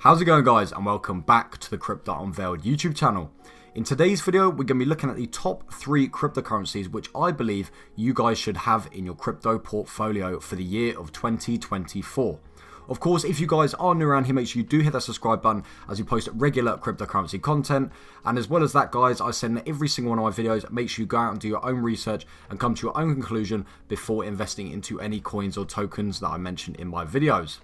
How's it going, guys, and welcome back to the Crypto Unveiled YouTube channel. In today's video, we're going to be looking at the top 3 cryptocurrencies which I believe you guys should have in your crypto portfolio for the year of 2024. Of course, if you guys are new around here, make sure you do hit that subscribe button as we post regular cryptocurrency content. And as well as that, guys, I send every single one of my videos. Make sure you go out and do your own research and come to your own conclusion before investing into any coins or tokens that I mention in my videos.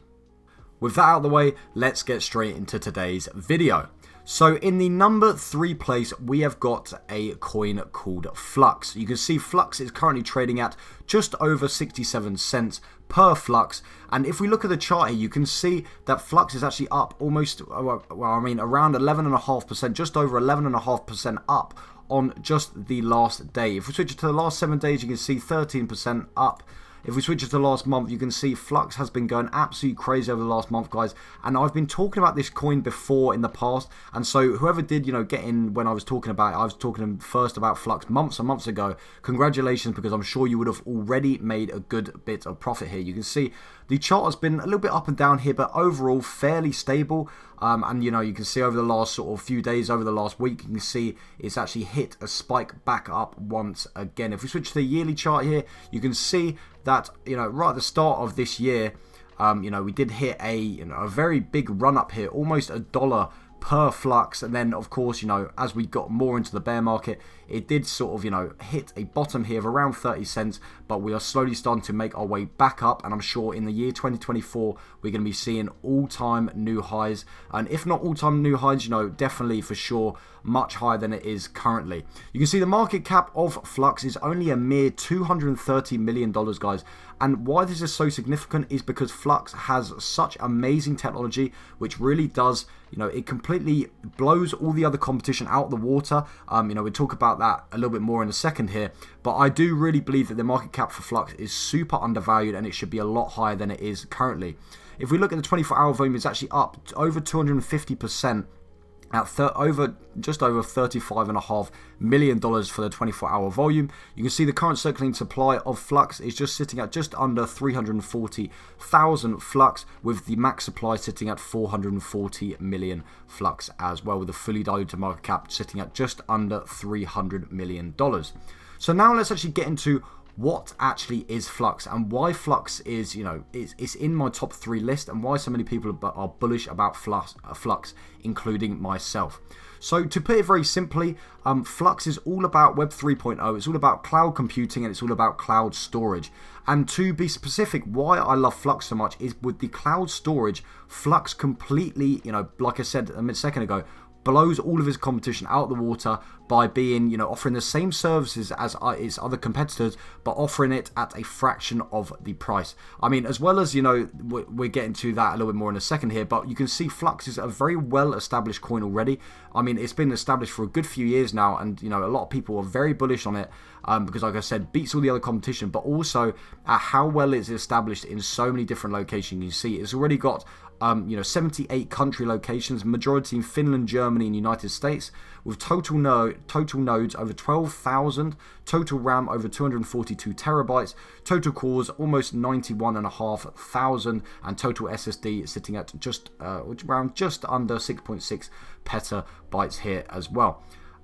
With that out of the way, let's get straight into today's video. So in the number 3 place, we have got a coin called Flux. You can see Flux is currently trading at just over 67 cents per Flux. And if we look at the chart here, you can see that Flux is actually up almost, around 11.5%, just over 11.5% up on just the last day. If we switch it to the last 7 days, you can see 13% up. If we switch it to the last month, you can see Flux has been going absolutely crazy over the last month, guys. And I've been talking about this coin before in the past. And so whoever did, get in when I was talking about it, I was talking first about Flux months and months ago. Congratulations, because I'm sure you would have already made a good bit of profit here. You can see the chart has been a little bit up and down here, but overall fairly stable. And you can see over the last sort of few days, over the last week, you can see it's actually hit a spike back up once again. If we switch to the yearly chart here, you can see that right at the start of this year, we did hit a very big run up here, almost $1 per Flux. And then of course, as we got more into the bear market, it did sort of hit a bottom here of around 30 cents, but we are slowly starting to make our way back up. And I'm sure in the year 2024 we're going to be seeing all-time new highs, and if not all-time new highs, definitely for sure much higher than it is currently. You can see the market cap of Flux is only a mere $230 million, guys. And why this is so significant is because Flux has such amazing technology, which really does, it completely blows all the other competition out of the water. We'll talk about that a little bit more in a second here. But I do really believe that the market cap for Flux is super undervalued, and it should be a lot higher than it is currently. If we look at the 24-hour volume, it's actually up over 250%. At just over $35.5 million for the 24-hour volume. You can see the current circulating supply of Flux is just sitting at just under 340,000 Flux, with the max supply sitting at 440 million Flux as well, with a fully diluted market cap sitting at just under $300 million. So now let's actually get into what actually is Flux and why Flux is, it's in my top 3 list, and why so many people are bullish about Flux, including myself. So to put it very simply, Flux is all about Web 3.0. It's all about cloud computing, and it's all about cloud storage. And to be specific, why I love Flux so much is with the cloud storage, Flux completely, like I said a second ago, blows all of his competition out of the water by being, offering the same services as its other competitors, but offering it at a fraction of the price. I mean, as well as, we're getting to that a little bit more in a second here, but you can see Flux is a very well-established coin already. I mean, it's been established for a good few years now, and, a lot of people are very bullish on it, because, like I said, beats all the other competition, but also at how well it's established in so many different locations. You see, it's already got 78 country locations, majority in Finland, Germany, and United States, with total nodes over 12,000, total RAM over 242 terabytes, total cores almost 91,500, and total SSD sitting at just around just under 6.6 petabytes here as well.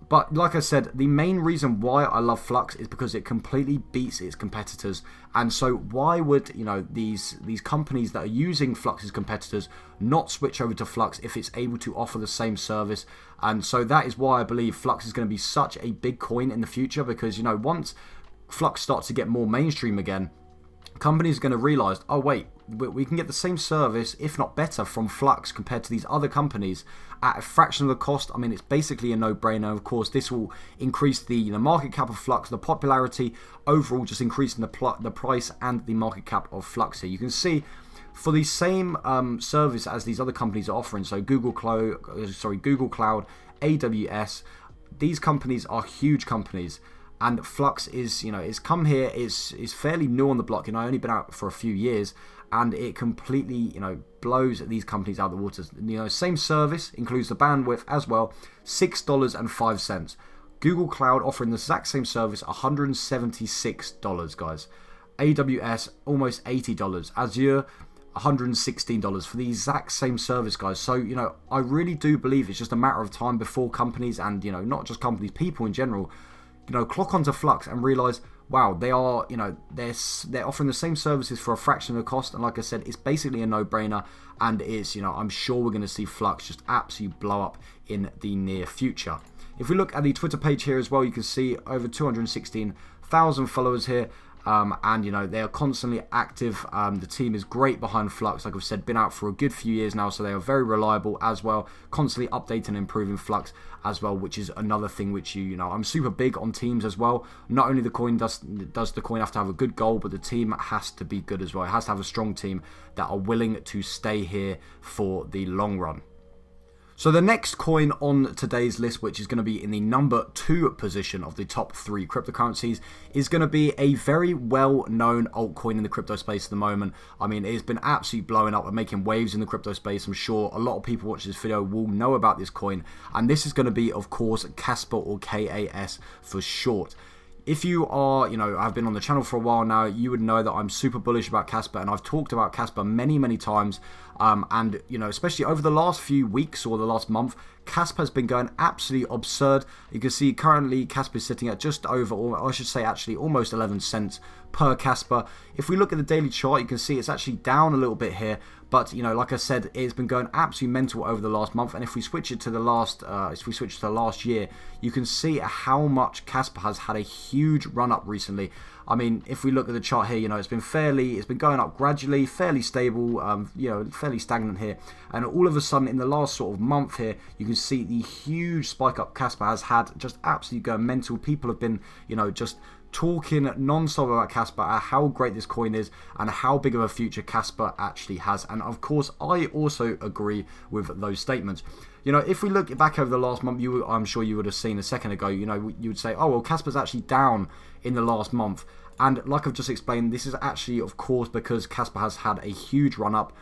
But like I said, the main reason why I love Flux is because it completely beats its competitors. And so why would, these companies that are using Flux's competitors not switch over to Flux if it's able to offer the same service? And so that is why I believe Flux is going to be such a big coin in the future, because, once Flux starts to get more mainstream again, companies are going to realize, oh wait, we can get the same service, if not better, from Flux compared to these other companies at a fraction of the cost. I mean, it's basically a no-brainer. Of course, this will increase the market cap of Flux, the popularity overall, just increasing the price and the market cap of Flux here. You can see for the same service as these other companies are offering, so Google Cloud, AWS, these companies are huge companies. And Flux is, it's come here, is fairly new on the block, only been out for a few years, and it completely, blows these companies out of the waters. Same service, includes the bandwidth as well, $6.05. Google Cloud offering the exact same service, $176, guys. AWS, almost $80. Azure, $116 for the exact same service, guys. So, you know, I really do believe it's just a matter of time before companies, and, you know, not just companies, people in general, you know, clock onto Flux and realize, wow, they are, you know, they're offering the same services for a fraction of the cost. And like I said, it's basically a no-brainer, and it's, you know, I'm sure we're going to see Flux just absolutely blow up in the near future. If we look at the Twitter page here as well, you can see over 216,000 followers here. And, you know, they are constantly active. The team is great behind Flux. Like I've said, been out for a good few years now, so they are very reliable as well. Constantly updating and improving Flux as well, which is another thing which you know, I'm super big on teams as well. Not only the coin does the coin have to have a good goal, but the team has to be good as well. It has to have a strong team that are willing to stay here for the long run. So the next coin on today's list, which is going to be in the number 2 position of the top 3 cryptocurrencies, is going to be a very well-known altcoin in the crypto space at the moment. I mean, it's been absolutely blowing up and making waves in the crypto space. I'm sure a lot of people watching this video will know about this coin. And this is going to be, of course, Kaspa, or KAS for short. If you are, you know, I've been on the channel for a while now, you would know that I'm super bullish about Kaspa, and I've talked about Kaspa many times. And, you know, especially over the last few weeks or the last month, Kaspa has been going absolutely absurd. You can see currently Kaspa is sitting at just over, or I should say actually almost 11 cents per Kaspa. If we look at the daily chart, you can see it's actually down a little bit here. But, you know, like I said, it's been going absolutely mental over the last month. And if we switch it to the last year, you can see how much Kaspa has had a huge run up recently. I mean, if we look at the chart here, you know, it's been going up gradually, fairly stable, you know, fairly stagnant here. And all of a sudden, in the last sort of month here, you can see the huge spike up Kaspa has had, just absolutely going mental. People have been, you know, just talking non-stop about Kaspa, how great this coin is and how big of a future Kaspa actually has. And of course, I also agree with those statements. You know, if we look back over the last month, I'm sure you would have seen a second ago, you know, you would say, oh, well, Kaspa's actually down in the last month. And like I've just explained, this is actually, of course, because Kaspa has had a huge run up.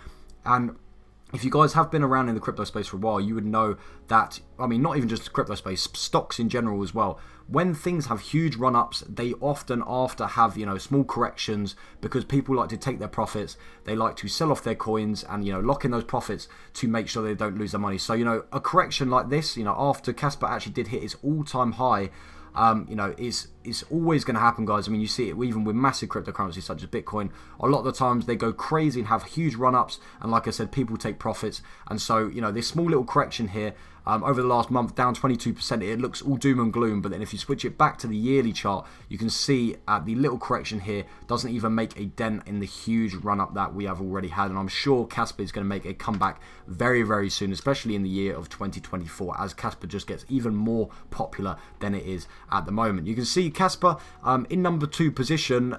And if you guys have been around in the crypto space for a while, you would know that, I mean, not even just the crypto space, stocks in general as well. When things have huge run-ups, they often after have, you know, small corrections, because people like to take their profits. They like to sell off their coins and, you know, lock in those profits to make sure they don't lose their money. So, you know, a correction like this, you know, after Kaspa actually did hit its all-time high, you know, is always going to happen, guys. I mean, you see it even with massive cryptocurrencies such as Bitcoin. A lot of the times they go crazy and have huge run-ups, and like I said, people take profits. And so, you know, this small little correction here over the last month, down 22%, it looks all doom and gloom. But then if you switch it back to the yearly chart, you can see the little correction here doesn't even make a dent in the huge run-up that we have already had. And I'm sure Kaspa is going to make a comeback very soon, especially in the year of 2024, as Kaspa just gets even more popular than it is at the moment. You can see Kaspa in number 2 position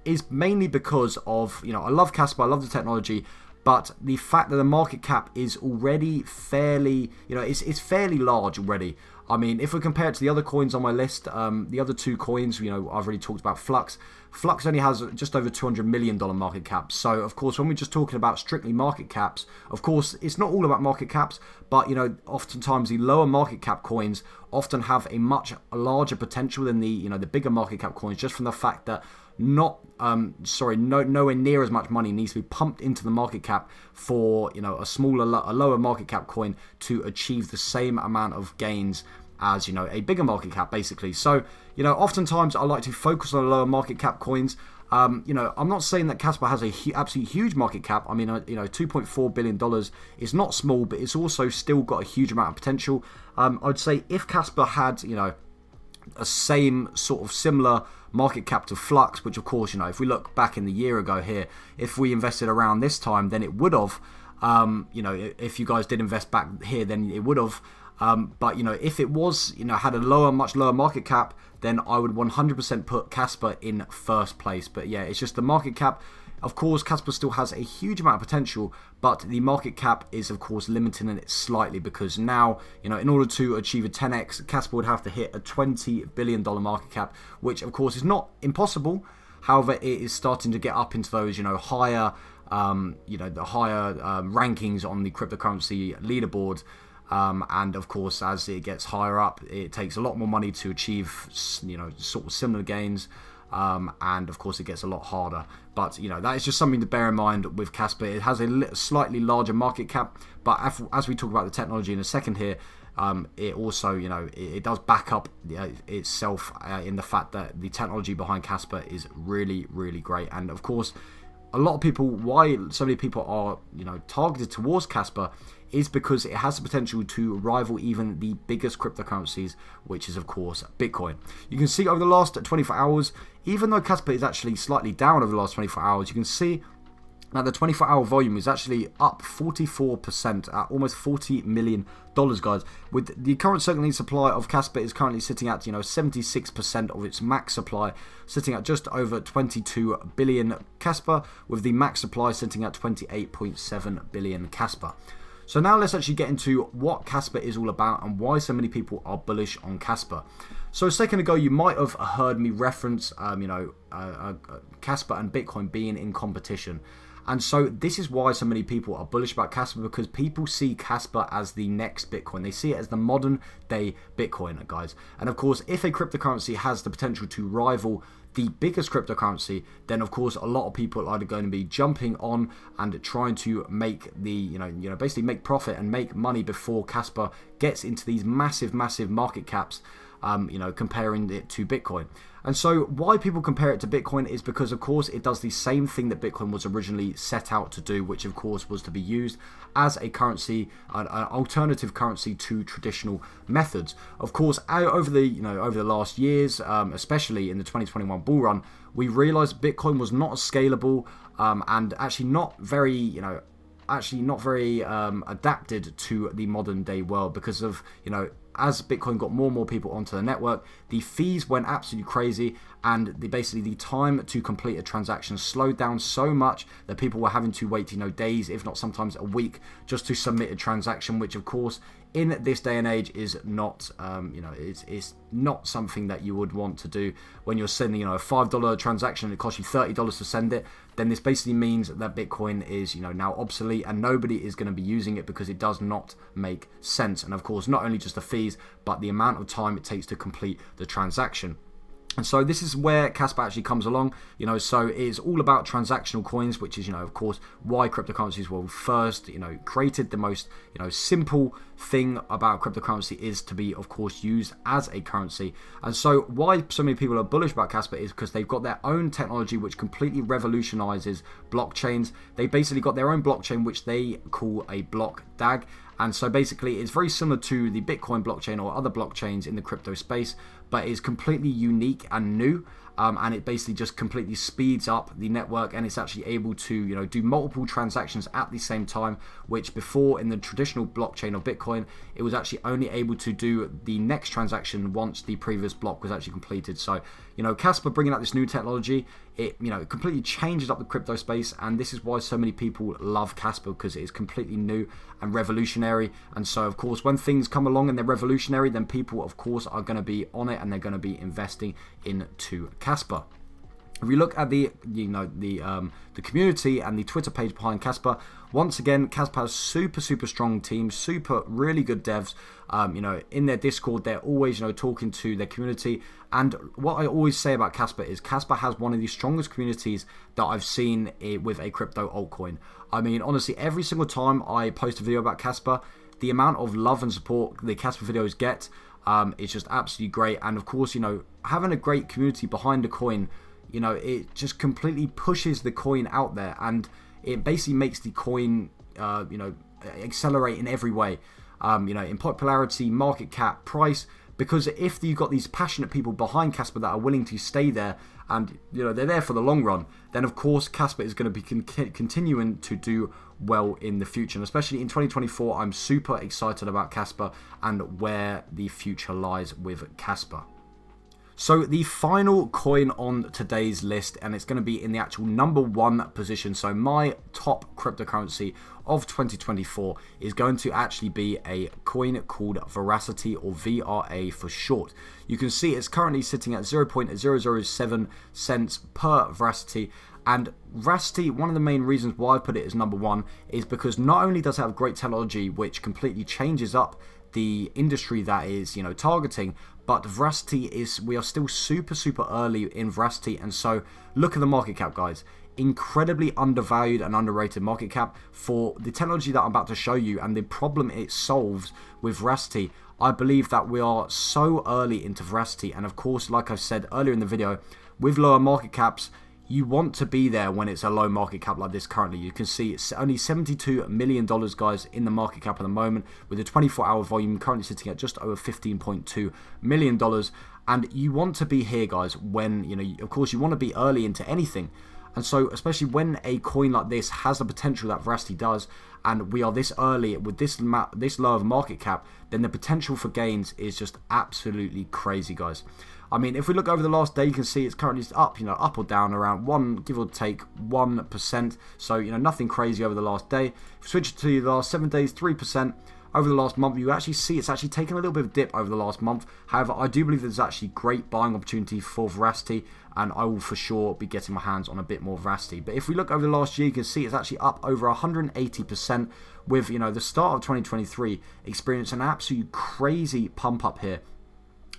is mainly because of, you know, I love Kaspa, I love the technology, but the fact that the market cap is already fairly, you know, it's fairly large already. I mean, if we compare it to the other coins on my list, the other 2 coins, you know, I've already talked about Flux. Flux only has just over $200 million market cap. So, of course, when we're just talking about strictly market caps, of course, it's not all about market caps, but, you know, oftentimes the lower market cap coins often have a much larger potential than the, you know, the bigger market cap coins, just from the fact that nowhere near as much money needs to be pumped into the market cap for, you know, a lower market cap coin to achieve the same amount of gains as, you know, a bigger market cap, basically. So, you know, oftentimes I like to focus on lower market cap coins. You know, I'm not saying that Kaspa has a absolutely huge market cap. I mean, you know, $2.4 billion is not small, but it's also still got a huge amount of potential. I'd say if Kaspa had, you know, a same sort of similar market cap to Flux, which of course, you know, if we look back in the year ago here, if we invested around this time, then it would have, you know, if you guys did invest back here, then it would have. But, you know, if it was, you know, had a much lower market cap, then I would 100% put Kaspa in first place. But yeah, it's just the market cap. Of course, Kaspa still has a huge amount of potential, but the market cap is, of course, limiting it slightly, because now, you know, in order to achieve a 10x, Kaspa would have to hit a $20 billion market cap, which, of course, is not impossible. However, it is starting to get up into those, you know, higher, you know, the higher rankings on the cryptocurrency leaderboard. And of course, as it gets higher up, it takes a lot more money to achieve, you know, sort of similar gains. and of course it gets a lot harder. But that is just something to bear in mind with Kaspa. It has a slightly larger market cap, but as we talk about the technology in a second here, it also it does back up itself in the fact that the technology behind Kaspa is really, really great. And of course, a lot of people, why so many people are targeted towards Kaspa, is because it has the potential to rival even the biggest cryptocurrencies, which is of course Bitcoin. You can see over the last 24 hours, even though Kaspa is actually slightly down over the last 24 hours, you can see now the 24-hour volume is actually up 44% at almost $40 million, guys. With the current circulating supply of Kaspa is currently sitting at 76% of its max supply, sitting at just over 22 billion Kaspa, with the max supply sitting at 28.7 billion Kaspa. So now let's actually get into what Kaspa is all about and why so many people are bullish on Kaspa. So a second ago, you might have heard me reference, Kaspa and Bitcoin being in competition. And so this is why so many people are bullish about Kaspa, because people see Kaspa as the next Bitcoin. They see it as the modern day Bitcoin, guys. And of course, if a cryptocurrency has the potential to rival the biggest cryptocurrency, then of course a lot of people are going to be jumping on and trying to make the basically make profit and make money before Kaspa gets into these massive market caps, comparing it to Bitcoin. And so why people compare it to Bitcoin is because, of course, it does the same thing that Bitcoin was originally set out to do, which of course was to be used as a currency, an alternative currency to traditional methods. Of course, over the last years, especially in the 2021 bull run, we realized Bitcoin was not scalable and actually not very adapted to the modern day world, because of as Bitcoin got more and more people onto the network, the fees went absolutely crazy, and basically the time to complete a transaction slowed down so much that people were having to wait days, if not sometimes a week, just to submit a transaction, which of course in this day and age is not it's not something that you would want to do. When you're sending a $5 transaction and it costs you $30 to send it, then this basically means that Bitcoin is now obsolete and nobody is going to be using it, because it does not make sense. And of course, not only just the fees, but the amount of time it takes to complete the transaction. And so this is where Kaspa actually comes along, so it's all about transactional coins, which is, of course, why cryptocurrencies were first, created. The most, simple thing about cryptocurrency is to be, of course, used as a currency. And so why so many people are bullish about Kaspa is because they've got their own technology which completely revolutionizes blockchains. They basically got their own blockchain, which they call a blockDAG. And so basically it's very similar to the Bitcoin blockchain or other blockchains in the crypto space, but it's completely unique and new. And it basically just completely speeds up the network, and it's actually able to do multiple transactions at the same time, which before in the traditional blockchain of Bitcoin, it was actually only able to do the next transaction once the previous block was actually completed. So Kaspa bringing out this new technology, it completely changes up the crypto space, and this is why so many people love Kaspa, because it is completely new and revolutionary. And so of course when things come along and they're revolutionary, then people of course are going to be on it and they're going to be investing into Kaspa. If we look at the community and the Twitter page behind Kaspa, once again, Kaspa has super strong teams, really good devs. In their Discord, they're always talking to their community. And what I always say about Kaspa is Kaspa has one of the strongest communities that I've seen with a crypto altcoin. I mean, honestly, every single time I post a video about Kaspa, the amount of love and support the Kaspa videos get, it's just absolutely great. And of course, having a great community behind a coin, it just completely pushes the coin out there, and it basically makes the coin, accelerate in every way, in popularity, market cap, price. Because if you've got these passionate people behind Kaspa that are willing to stay there, and they're there for the long run, then of course Kaspa is going to be continuing to do well in the future. And especially in 2024, I'm super excited about Kaspa and where the future lies with Kaspa. So the final coin on today's list, and it's going to be in the actual #1 position. So my top cryptocurrency of 2024 is going to actually be a coin called Verasity, or VRA for short. You can see it's currently sitting at 0.007 cents per Verasity. And Verasity, one of the main reasons why I put it as #1 is because not only does it have great technology which completely changes up the industry that is, you know, targeting. But Verasity we are still super early in Verasity, and so look at the market cap, guys. Incredibly undervalued and underrated market cap for the technology that I'm about to show you and the problem it solves with Verasity. I believe that we are so early into Verasity, and of course, like I said earlier in the video, with lower market caps, you want to be there when it's a low market cap like this currently. You can see it's only $72 million, guys, in the market cap at the moment, with a 24-hour volume currently sitting at just over $15.2 million. And you want to be here, guys, when, you know, of course, you want to be early into anything. And so, especially when a coin like this has the potential that Verasity does, and we are this early with this low of a market cap, then the potential for gains is just absolutely crazy, guys. I mean, if we look over the last day, you can see it's currently up, you know, up or down around give or take 1%. So, you know, nothing crazy over the last day. If we switch to the last 7 days, 3%. Over the last month, you actually see it's actually taken a little bit of a dip over the last month. However, I do believe there's actually great buying opportunity for Verasity, and I will for sure be getting my hands on a bit more Verasity. But if we look over the last year, you can see it's actually up over 180%, with, you know, the start of 2023 experiencing an absolute crazy pump up here.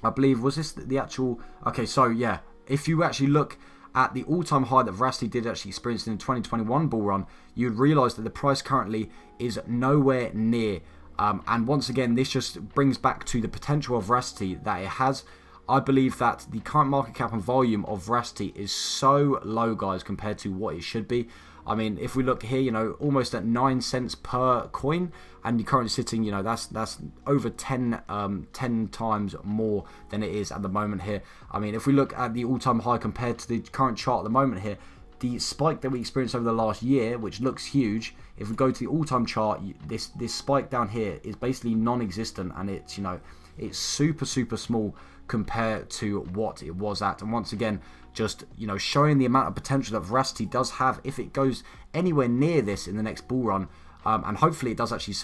I believe, was this the actual... Okay, so yeah, if you actually look at the all-time high that Verasity did actually experience in the 2021 bull run, you'd realise that the price currently is nowhere near. And once again, this just brings back to the potential of Verasity that it has. I believe that the current market cap and volume of Verasity is so low, guys, compared to what it should be. I mean, if we look here, you know, almost at 9 cents per coin, and you're currently sitting, you know, that's over 10 times more than it is at the moment here. I mean, if we look at the all-time high compared to the current chart at the moment here, the spike that we experienced over the last year, which looks huge, if we go to the all-time chart, this spike down here is basically non-existent, and it's, you know, it's super small compared to what it was at. And once again, just, you know, showing the amount of potential that Verasity does have if it goes anywhere near this in the next bull run, and hopefully it does actually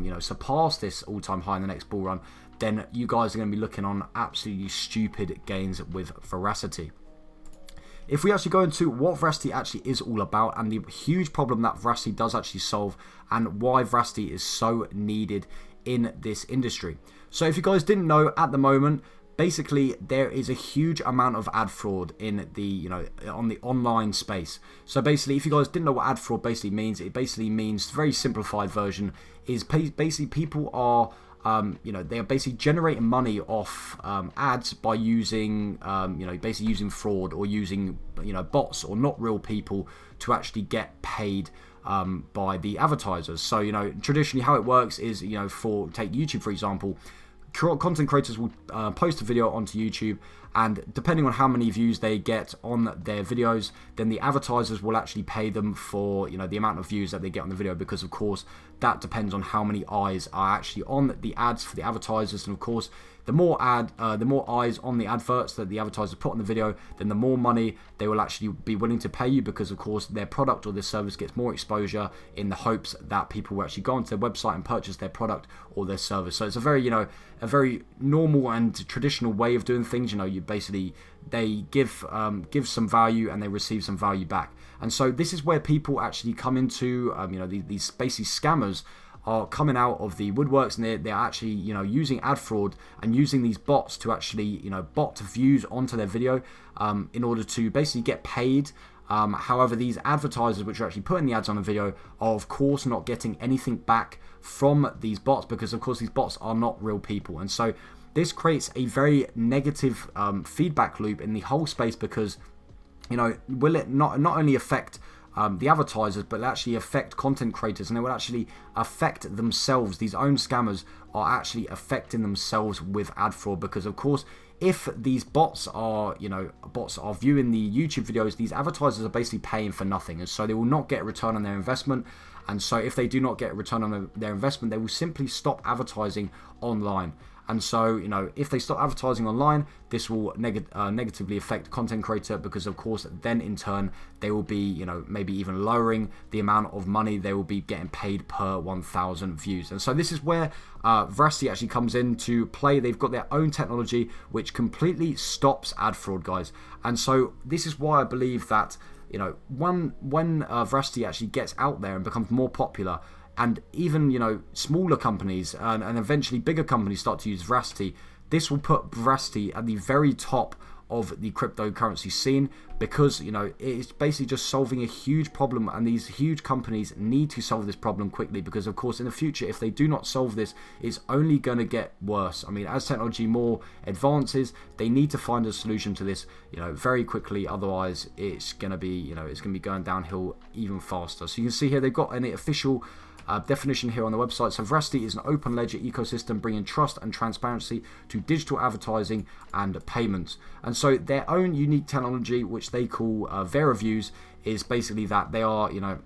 you know, surpass this all-time high in the next bull run, then you guys are going to be looking on absolutely stupid gains with Verasity. If we actually go into what Verasity actually is all about, and the huge problem that Verasity does actually solve, and why Verasity is so needed in this industry. So if you guys didn't know, at the moment, basically there is a huge amount of ad fraud in the, you know, on the online space. So basically, if you guys didn't know what ad fraud basically means, it basically means, very simplified version, is basically people are you know, they are basically generating money off ads by using, you know, basically using fraud, or using, you know, bots or not real people to actually get paid by the advertisers. So, you know, traditionally how it works is, you know, take YouTube for example, content creators will post a video onto YouTube, and depending on how many views they get on their videos, then the advertisers will actually pay them for, you know, the amount of views that they get on the video, because of course that depends on how many eyes are actually on the ads for the advertisers. And of course, the more eyes on the adverts that the advertisers put on the video, then the more money they will actually be willing to pay you, because of course their product or their service gets more exposure, in the hopes that people will actually go onto their website and purchase their product or their service. So it's a very, you know, a very normal and traditional way of doing things. You know, you basically, they give some value and they receive some value back. And so this is where people actually come into, you know, these basically scammers are coming out of the woodworks, and they're actually, you know, using ad fraud and using these bots to actually, you know, bot views onto their video in order to basically get paid. However, these advertisers which are actually putting the ads on the video are of course not getting anything back from these bots, because of course these bots are not real people. And so this creates a very negative feedback loop in the whole space, because, you know, will it not only affect the advertisers, but actually affect content creators, and it will actually affect themselves. These own scammers are actually affecting themselves with ad fraud, because of course, if these bots are, you know, viewing the YouTube videos, these advertisers are basically paying for nothing, and so they will not get a return on their investment. And so if they do not get a return on their investment, they will simply stop advertising online. And so, you know, if they stop advertising online, this will negatively affect the content creator, because of course then in turn they will be, you know, maybe even lowering the amount of money they will be getting paid per 1,000 views. And so this is where Verasity actually comes into play. They've got their own technology which completely stops ad fraud, guys. And so this is why I believe that, you know, when Verasity actually gets out there and becomes more popular, and even, you know, smaller companies and eventually bigger companies start to use Verasity, this will put Verasity at the very top of the cryptocurrency scene, because, you know, it's basically just solving a huge problem, and these huge companies need to solve this problem quickly, because of course in the future, if they do not solve this, it's only going to get worse. I mean, as technology more advances, they need to find a solution to this, you know, very quickly, otherwise it's going to be, you know, it's going to be going downhill even faster. So you can see here they've got an official definition here on the website. So Verasity is an open ledger ecosystem bringing trust and transparency to digital advertising and payments. And so their own unique technology, which they call Veriviews, is basically that they are, you know,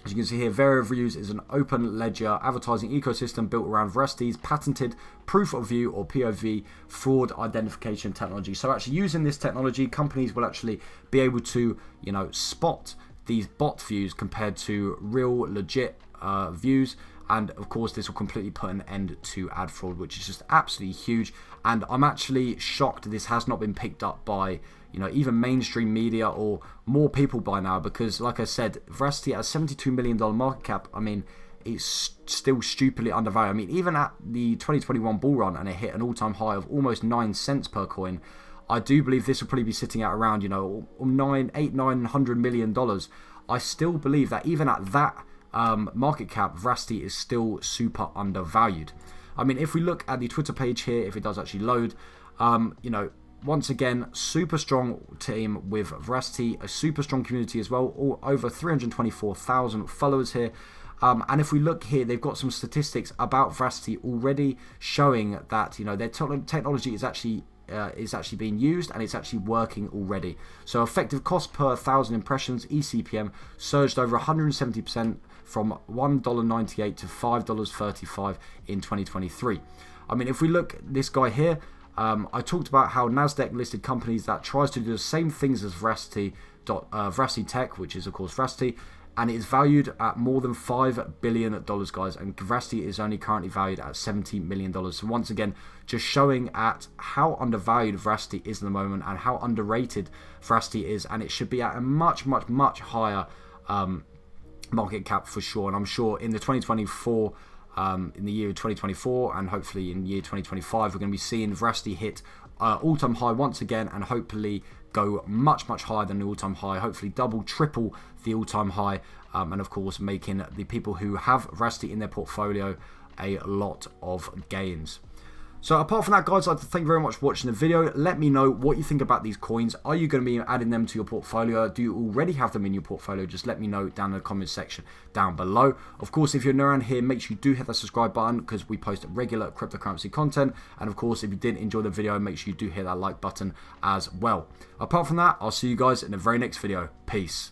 as you can see here, Veriviews is an open ledger advertising ecosystem built around Veracity's patented proof of view, or POV, fraud identification technology. So actually using this technology, companies will actually be able to, you know, spot these bot views compared to real legit views, and of course this will completely put an end to ad fraud, which is just absolutely huge. And I'm actually shocked this has not been picked up by, you know, even mainstream media or more people by now, because like I said, Verasity has $72 million market cap. I mean, it's still stupidly undervalued. I mean, even at the 2021 bull run, and it hit an all-time high of almost 9 cents per coin, I do believe this will probably be sitting at around, you know, $900 million. I still believe that even at that market cap, Verasity is still super undervalued. I mean, if we look at the Twitter page here, if it does actually load, you know, once again, super strong team with Verasity, a super strong community as well, all over 324,000 followers here. And if we look here, they've got some statistics about Verasity already showing that, you know, their technology is actually being used, and it's actually working already. So effective cost per 1,000 impressions, ECPM, surged over 170% from $1.98 to $5.35 in 2023. I mean, if we look at this guy here, I talked about how NASDAQ listed companies that tries to do the same things as Verasity Tech, which is of course Verasity, and it is valued at more than $5 billion, guys, and Verasity is only currently valued at $70 million. So once again, just showing at how undervalued Verasity is at the moment and how underrated Verasity is, and it should be at a much higher market cap for sure. And I'm sure in the 2024, in the year 2024, and hopefully in year 2025, we're going to be seeing Verasity hit all-time high once again, and hopefully go much higher than the all-time high, hopefully double, triple the all-time high, and of course making the people who have Verasity in their portfolio a lot of gains. So apart from that, guys, I'd like to thank you very much for watching the video. Let me know what you think about these coins. Are you going to be adding them to your portfolio? Do you already have them in your portfolio? Just let me know down in the comments section down below. Of course, if you're new around here, make sure you do hit that subscribe button, because we post regular cryptocurrency content. And of course, if you did enjoy the video, make sure you do hit that like button as well. Apart from that, I'll see you guys in the very next video. Peace.